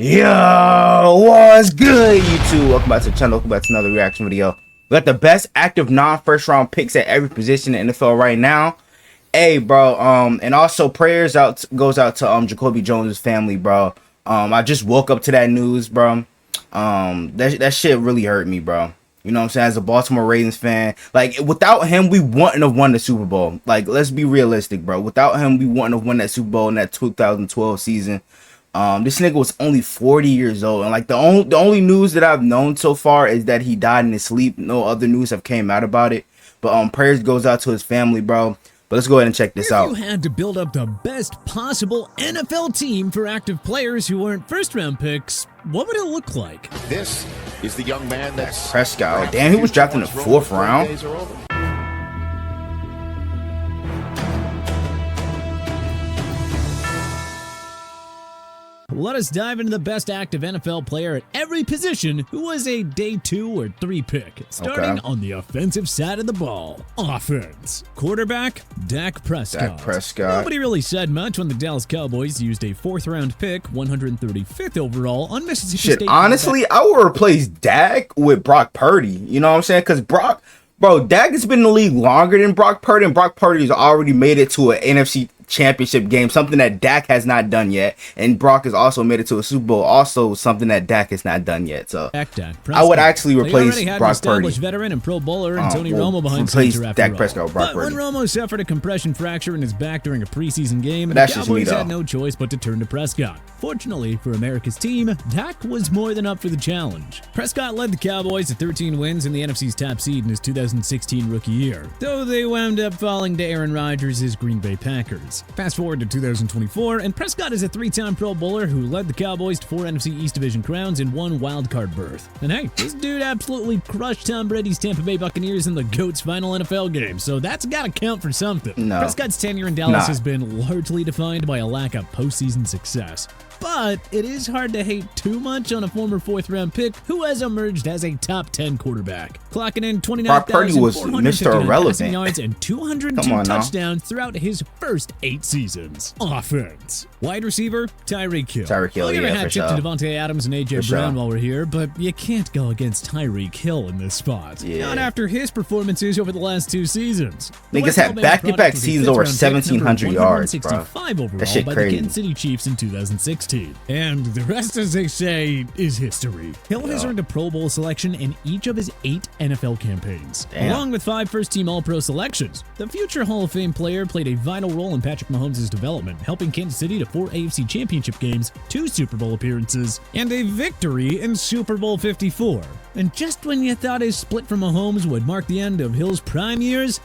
Yo, what's good, YouTube? Welcome back to the channel. Welcome back to another reaction video. We got the best active non-first round picks at every position in the NFL right now. Hey, bro. And also prayers goes out to Jacoby Jones' family, bro. I just woke up to that news, bro. That shit really hurt me, bro. You know what I'm saying? As a Baltimore Ravens fan, like, without him, we wouldn't have won the Super Bowl. Like, let's be realistic, bro. Without him, we wouldn't have won that Super Bowl in that 2012 season. This nigga was only 40 years old, and like the only news that I've known so far is that he died in his sleep. No other news have came out about it. But prayers goes out to his family, bro. But let's go ahead and check this out. If you had to build up the best possible NFL team for active players who weren't first-round picks, what would it look like? This is the young man that's Prescott. Oh, damn, he was drafted in the 4th round. Let us dive into the best active NFL player at every position who was a day 2 or 3 pick. Starting on the offensive side of the ball. Offense. Quarterback, Dak Prescott. Nobody really said much when the Dallas Cowboys used a 4th round pick, 135th overall on Mississippi State. Honestly, I would replace Dak with Brock Purdy. You know what I'm saying? Because Dak has been in the league longer than Brock Purdy, and Brock Purdy has already made it to an NFC championship game, something that Dak has not done yet, and Brock has also made it to a Super Bowl, also something that Dak has not done yet. So I would actually replace Brock Purdy. Veteran and Pro Bowler and Tony Romo behind center Dak Prescott with Brock Purdy. When Romo suffered a compression fracture in his back during a preseason game, the Cowboys had no choice but to turn to Prescott. Fortunately for America's team, Dak was more than up for the challenge. Prescott led the Cowboys to 13 wins in the NFC's top seed in his 2016 rookie year, though they wound up falling to Aaron Rodgers' Green Bay Packers. Fast forward to 2024, and Prescott is a 3-time Pro Bowler who led the Cowboys to 4 NFC East Division crowns and 1 wildcard berth. And hey, this dude absolutely crushed Tom Brady's Tampa Bay Buccaneers in the GOAT's final NFL game, so that's gotta count for something. Prescott's tenure in Dallas has been largely defined by a lack of postseason success. But it is hard to hate too much on a former 4th round pick who has emerged as a top 10 quarterback, clocking in 29,459 passing yards and 202 touchdowns throughout his first 8 seasons. Offense. Wide receiver, Tyreek Hill. We'll give a hat tip to Devontae Adams and A.J. Brown while we're here, but you can't go against Tyreek Hill in this spot. Not after his performances over the last 2 seasons. Niggas had back-to-back seasons over 1,700 yards, bro. That shit by the Kansas City Chiefs in 2016. And the rest, as they say, is history. Hill has earned a Pro Bowl selection in each of his 8 NFL campaigns, along with 5 first-team All-Pro selections. The future Hall of Fame player played a vital role in Patrick Mahomes' development, helping Kansas City to 4 AFC Championship games, 2 Super Bowl appearances, and a victory in Super Bowl 54. And just when you thought his split from Mahomes would mark the end of Hill's prime years,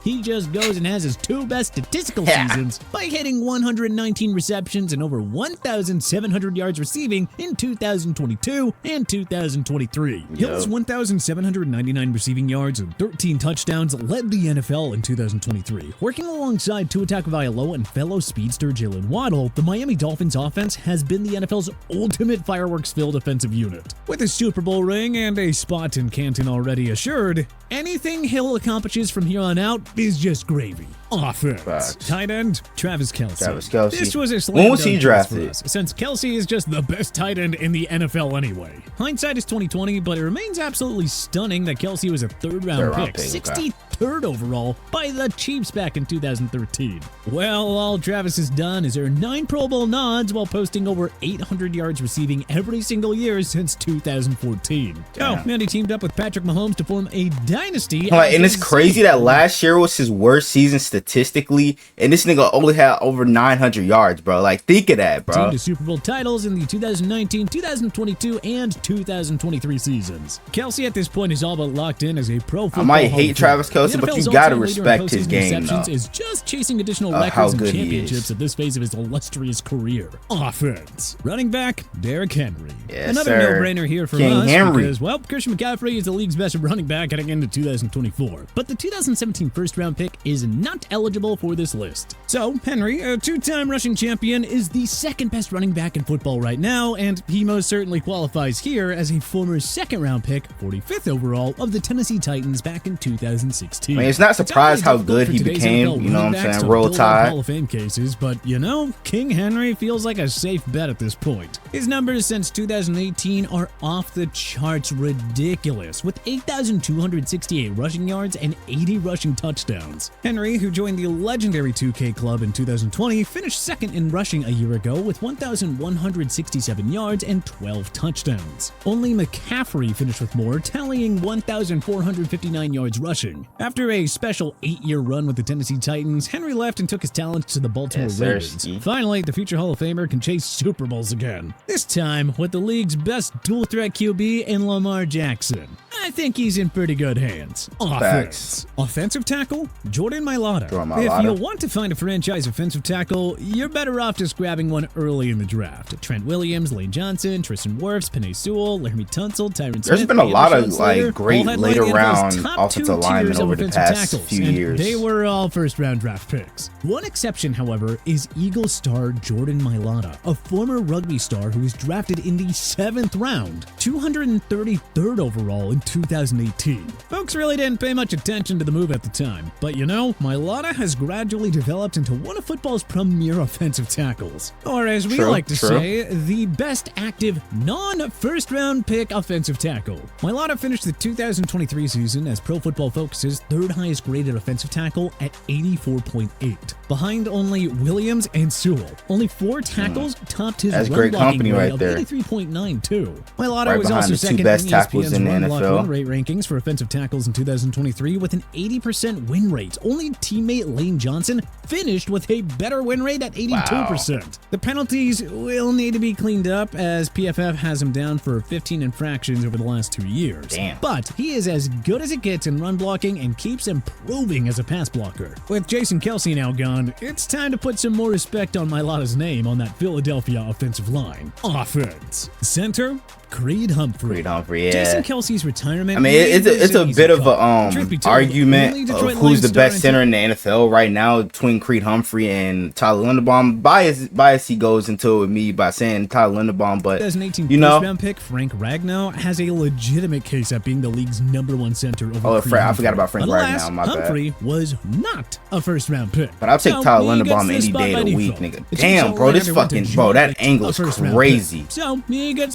he just goes and has his 2 best statistical seasons by hitting 119 receptions and over 1,700 yards receiving in 2022 and 2023. Hill's 1,799 receiving yards and 13 touchdowns led the NFL in 2023. Working alongside Tua Tagovailoa and fellow speedster Jalen Waddle, the Miami Dolphins offense has been the NFL's ultimate fireworks-filled offensive unit. With a Super Bowl ring and a spot in Canton already assured, anything Hill accomplishes from here on out is just gravy. Offense. Tight end, Travis Kelce. This was a slam when was he drafted? Since Kelce is just the best tight end in the NFL anyway. Hindsight is 2020, but it remains absolutely stunning that Kelce was a 3rd round pick, 63rd overall by the Chiefs back in 2013. Well, all Travis has done is earn 9 Pro Bowl nods while posting over 800 yards receiving every single year since 2014. And he teamed up with Patrick Mahomes to form a dynasty. And it's crazy that last year was his worst season statistically, and this nigga only had over 900 yards, bro. Like, think of that, bro. Team to Super Bowl titles in the 2019, 2022, and 2023 seasons. Kelce at this point is all but locked in as a pro football. I might hate Travis Kelce, but you gotta respect his game, though. Is just chasing additional records and championships at this phase of his illustrious career. Offense. Running back, Derrick Henry. Another no-brainer here for us because, well, Christian McCaffrey is the league's best running back heading into 2024. But the 2017 first-round pick is not eligible for this list. So, Henry, a two-time rushing champion, is the second best running back in football right now, and he most certainly qualifies here as a former second-round pick, 45th overall, of the Tennessee Titans back in 2016. I mean, it's not surprised how good he became, you know what I'm saying, Roll Tide. Hall of Fame cases, but, you know, King Henry feels like a safe bet at this point. His numbers since 2018 are off the charts ridiculous, with 8,268 rushing yards and 80 rushing touchdowns. Henry, who joined the legendary 2K club in 2020, finished second in rushing a year ago with 1,167 yards and 12 touchdowns. Only McCaffrey finished with more, tallying 1,459 yards rushing. After a special 8-year run with the Tennessee Titans, Henry left and took his talents to the Baltimore Ravens. Finally, the future Hall of Famer can chase Super Bowls again. This time with the league's best dual-threat QB in Lamar Jackson. I think he's in pretty good hands. Offense. Offensive tackle, Jordan Mailata. If you want to find a franchise offensive tackle, you're better off just grabbing one early in the draft. Trent Williams, Lane Johnson, Tristan Wirfs, Penei Sewell, Laramie Tunsil, Tyron Smith. There's been a lot of like great later round offensive linemen over the past few years. They were all first-round draft picks. One exception, however, is Eagles star Jordan Mailata, a former rugby star who was drafted in the 7th round, 233rd overall in 2018. Folks really didn't pay much attention to the move at the time, but you know, Mailata has gradually developed into one of football's premier offensive tackles. Or as we like to say, the best active non-first round pick offensive tackle. Mailata finished the 2023 season as Pro Football Focus's third highest graded offensive tackle at 84.8, behind only Williams and Sewell. Only 4 tackles topped his run blocking grade of 83.92. Mailata was also second in ESPN's run block win rate rankings for offensive tackles in 2023 with an 80% win rate. Only teammate Lane Johnson finished with a better win rate at 82%. Wow. The penalties will need to be cleaned up as PFF has him down for 15 infractions over the last 2 years. Damn. But he is as good as it gets in run blocking and keeps improving as a pass blocker. With Jason Kelce now gone, it's time to put some more respect on Mailata's name on that Philadelphia offensive line. Offense. Center, Creed Humphrey. Yeah. Jason Kelce's retirement. I mean, it's a bit of a argument of who's the best center in the NFL right now between Creed Humphrey and Tyler Linderbaum. Bias he goes into it with me by saying Tyler Linderbaum, but 2018 you know, first-round pick Frank Ragnow has a legitimate case at being the league's #1 center over Creed I forgot about Frank Ragnow. My Humphrey was not a first-round pick. But I'll take Tyler Linderbaum any day of the week, nigga. Damn, bro, this fucking that angle is crazy. So he gets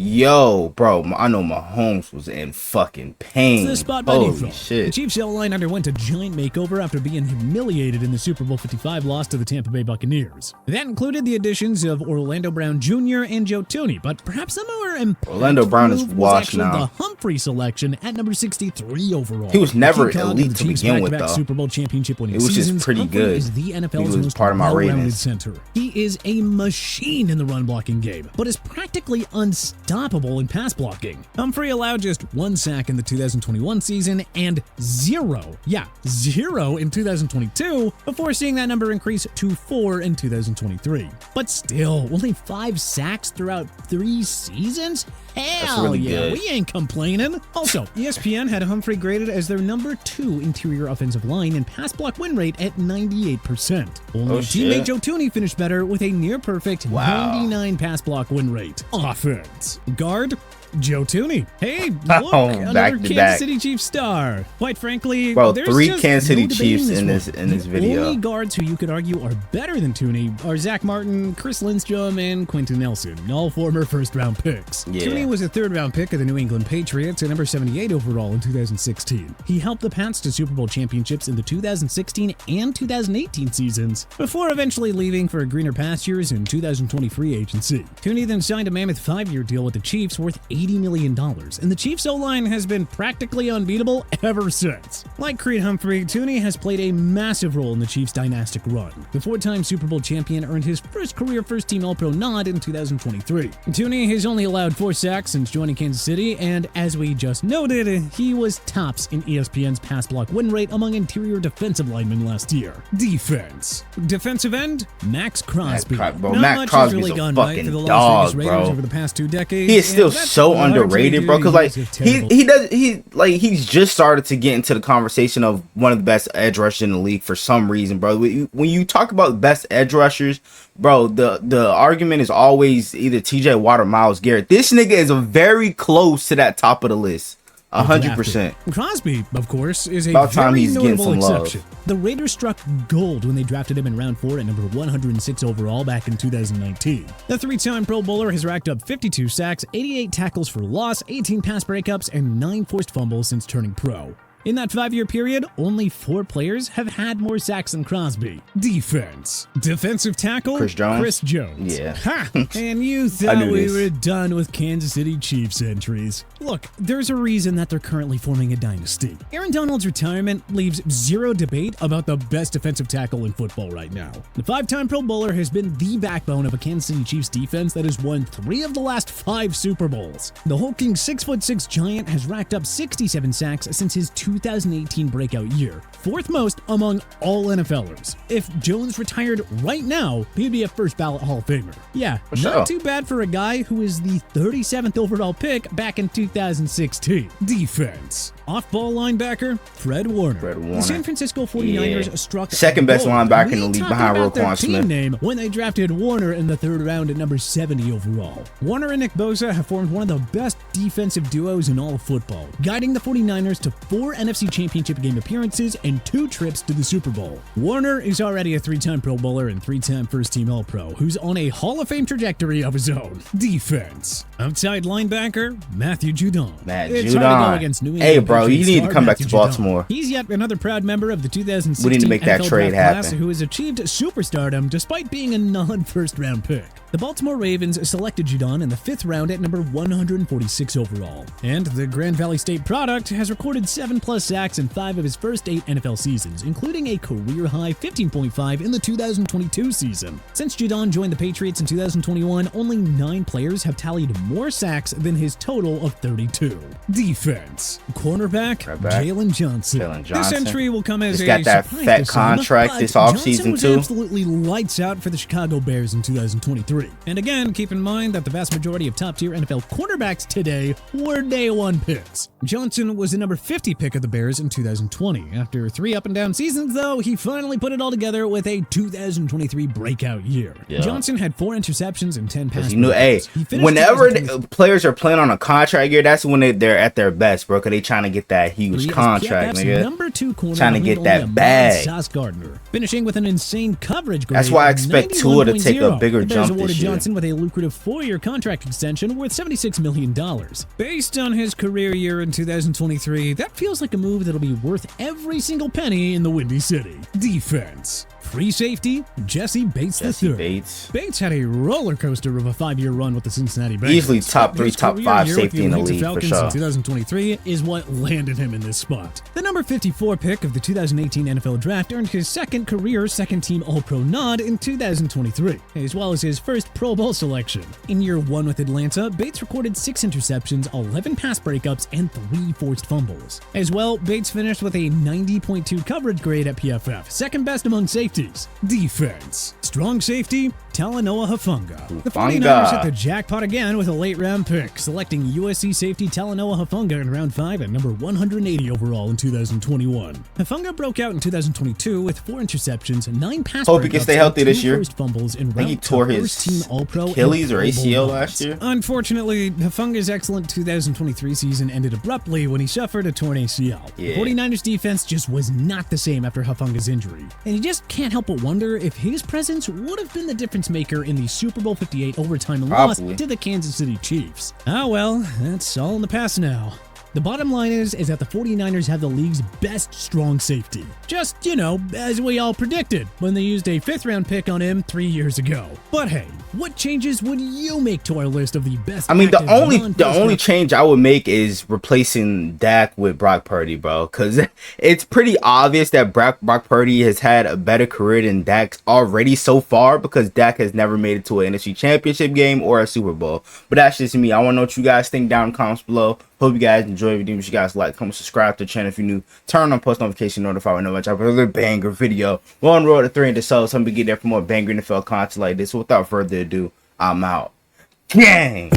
bro, I know Mahomes was in fucking pain. The spot by Holy default. shit. The Chiefs O-line underwent a giant makeover after being humiliated in the Super Bowl 55 loss to the Tampa Bay Buccaneers. That included the additions of Orlando Brown Jr. and Joe Thuney, but perhaps the more important Orlando Brown is washed now. The Humphrey selection at number 63 overall. He was never elite to begin with, though. Super Bowl championship winning it was seasons. just pretty Humphrey good. Is the NFL's most part of my well-rounded Ravens center. He is a machine in the run blocking game, but is practically unstoppable in pass blocking. Humphrey allowed just 1 sack in the 2021 season and 0 in 2022 before seeing that number increase to 4 in 2023. But still, only 5 sacks throughout 3 seasons? Hell really yeah, good. we ain't complaining. Also, ESPN had Humphrey graded as their number 2 interior offensive line and pass block win rate at 98%. Only teammate Joe Thuney finished better with a near perfect 99 pass block win rate. Offense. Guard, Joe Thuney. Hey, look, another Kansas City Chiefs star. Quite frankly, bro, there's 3 just Kansas City no Chiefs in this The video. only guards who you could argue are better than Thuney are Zach Martin, Chris Lindstrom, and Quentin Nelson, all former first-round picks. Yeah. Thuney was a third-round pick of the New England Patriots at number 78 overall in 2016. He helped the Pats to Super Bowl championships in the 2016 and 2018 seasons, before eventually leaving for greener pastures in 2020 free agency. Thuney then signed a mammoth 5-year deal with the Chiefs worth $80 million. And the Chiefs O-line has been practically unbeatable ever since. Like Creed Humphrey, Thuney has played a massive role in the Chiefs' dynastic run. The 4-time Super Bowl champion earned his first career first-team All-Pro nod in 2023. Thuney has only allowed 4 sacks since joining Kansas City, and as we just noted, he was tops in ESPN's pass block win rate among interior defensive linemen last year. Defense. Defensive end, Max Crosby. Max Crosby's really a gone right fucking for the Las dog, Vegas Raiders bro. over the past 2 decades. He is still so so Well, underrated, bro. Because like RJ he's just started to get into the conversation of one of the best edge rushers in the league for some reason, bro. When you talk about best edge rushers, bro, the argument is always either TJ Watt or Myles Garrett. This nigga is very close to that top of the list. 100%. Crosby, of course, is a About time very he's getting notable some love. exception. The Raiders struck gold when they drafted him in round 4 at number 106 overall back in 2019. The 3-time Pro Bowler has racked up 52 sacks, 88 tackles for loss, 18 pass breakups, and 9 forced fumbles since turning pro. In that 5-year period, only 4 players have had more sacks than Crosby. Defense. Defensive tackle, Chris Jones? Yeah. Ha! And you I thought knew we this. were done with Kansas City Chiefs entries. Look, there's a reason that they're currently forming a dynasty. Aaron Donald's retirement leaves zero debate about the best defensive tackle in football right now. The 5-time Pro Bowler has been the backbone of a Kansas City Chiefs defense that has won 3 of the last 5 Super Bowls. The hulking 6'6" giant has racked up 67 sacks since his 2018 breakout year, 4th most among all NFLers. If Jones retired right now, he'd be a first ballot Hall of Famer. Yeah, not too bad for a guy who was the 37th overall pick back in 2016. Defense. Off-ball linebacker, Fred Warner. The San Francisco 49ers struck second best gold. linebacker in the We league talked behind about their Roquan team Smith. name when they drafted Warner in the 3rd round at number 70 overall. Warner and Nick Bosa have formed one of the best defensive duos in all of football, guiding the 49ers to 4 NFC Championship game appearances and 2 trips to the Super Bowl. Warner is already a 3-time Pro Bowler and 3-time first-team All-Pro, who's on a Hall of Fame trajectory of his own. Defense. Outside linebacker, Matthew Judon. It's hard to go against New England Hey, bro, you Patriots need to star come back Matthew to Baltimore. Judon. He's yet another proud member of the 2016 We need to make that NFL trade draft class happen. who has achieved superstardom despite being a non-first-round pick. The Baltimore Ravens selected Judon in the 5th round at number 146 overall. And the Grand Valley State product has recorded 7+ sacks in 5 of his first 8 NFL seasons, including a career-high 15.5 in the 2022 season. Since Judon joined the Patriots in 2021, only 9 players have tallied more sacks than his total of 32. Defense. Cornerback, Jalen Johnson. This entry will come as He's a got that surprise fat to some, contract but this Johnson offseason, was too. absolutely lights out for the Chicago Bears in 2023. And again, keep in mind that the vast majority of top-tier NFL quarterbacks today were day 1 picks. Johnson was the number 50 pick of the Bears in 2020. After 3 up-and-down seasons, though, he finally put it all together with a 2023 breakout year. Yeah. Johnson had 4 interceptions and 10 pass You know, hey, breakups. He finished whenever 2023 players are playing on a contract year, that's when they're at their best, bro. Cause they trying to get that huge as contract, PFF's nigga. number 2 corner Trying to behind get only that Ahmad bag. Sauce Gardner, finishing with an insane coverage grade. That's why I of expect Tua to take a 91.0. bigger The Bears jump awarded this year. Johnson with a lucrative 4-year contract extension worth $76 million. Based on his career year in 2023, that feels like a move that'll be worth every single penny in the Windy City. Defense. Free safety, Jesse Bates III. Bates had a roller coaster of a 5-year run with the Cincinnati Bengals. Easily top 3, His top career 5 year with safety in the Atlanta league for Falcons sure. in 2023 is what landed him in this spot. The number 54 pick of the 2018 NFL Draft earned his second career second-team All-Pro nod in 2023, as well as his first Pro Bowl selection. In year 1 with Atlanta, Bates recorded 6 interceptions, 11 pass breakups, and 3 forced fumbles. As well, Bates finished with a 90.2 coverage grade at PFF, second best among safeties. Defense. Strong safety, Talanoa Hufanga. The 49ers hit the jackpot again with a late-round pick, selecting USC safety Talanoa Hufanga in round 5 at number 180 overall in 2021. Hufanga broke out in 2022 with 4 interceptions, 9 pass Hope he can breakups, stay healthy and this 2 year. forced fumbles in I think he round tore 2 his first-team All-Pro and Achilles or Pro Bowl ACL runs. last year. Unfortunately, Hufanga's excellent 2023 season ended abruptly when he suffered a torn ACL. Yeah. 49ers defense just was not the same after Hufanga's injury, and you just can't help but wonder if his presence would have been the difference maker in the Super Bowl 58 overtime loss Probably. to the Kansas City Chiefs. Ah well, that's all in the past now. The bottom line is that the 49ers have the league's best strong safety. Just, as we all predicted when they used a 5th-round pick on him 3 years ago. But hey, what changes would you make to our list of the best I mean, the active only non-first-round change I would make is replacing Dak with Brock Purdy, bro. Because it's pretty obvious that Brock Purdy has had a better career than Dak already so far, because Dak has never made it to an NFC Championship game or a Super Bowl. But that's just me. I want to know what you guys think down in the comments below. Hope you guys enjoy everything. If you guys like, comment, subscribe to the channel if you're new. Turn on post notification, notify whenever I drop another banger video. We're on the road to 300 subs. I'm going to get there for more banger NFL content like this. So without further ado, I'm out. Gang!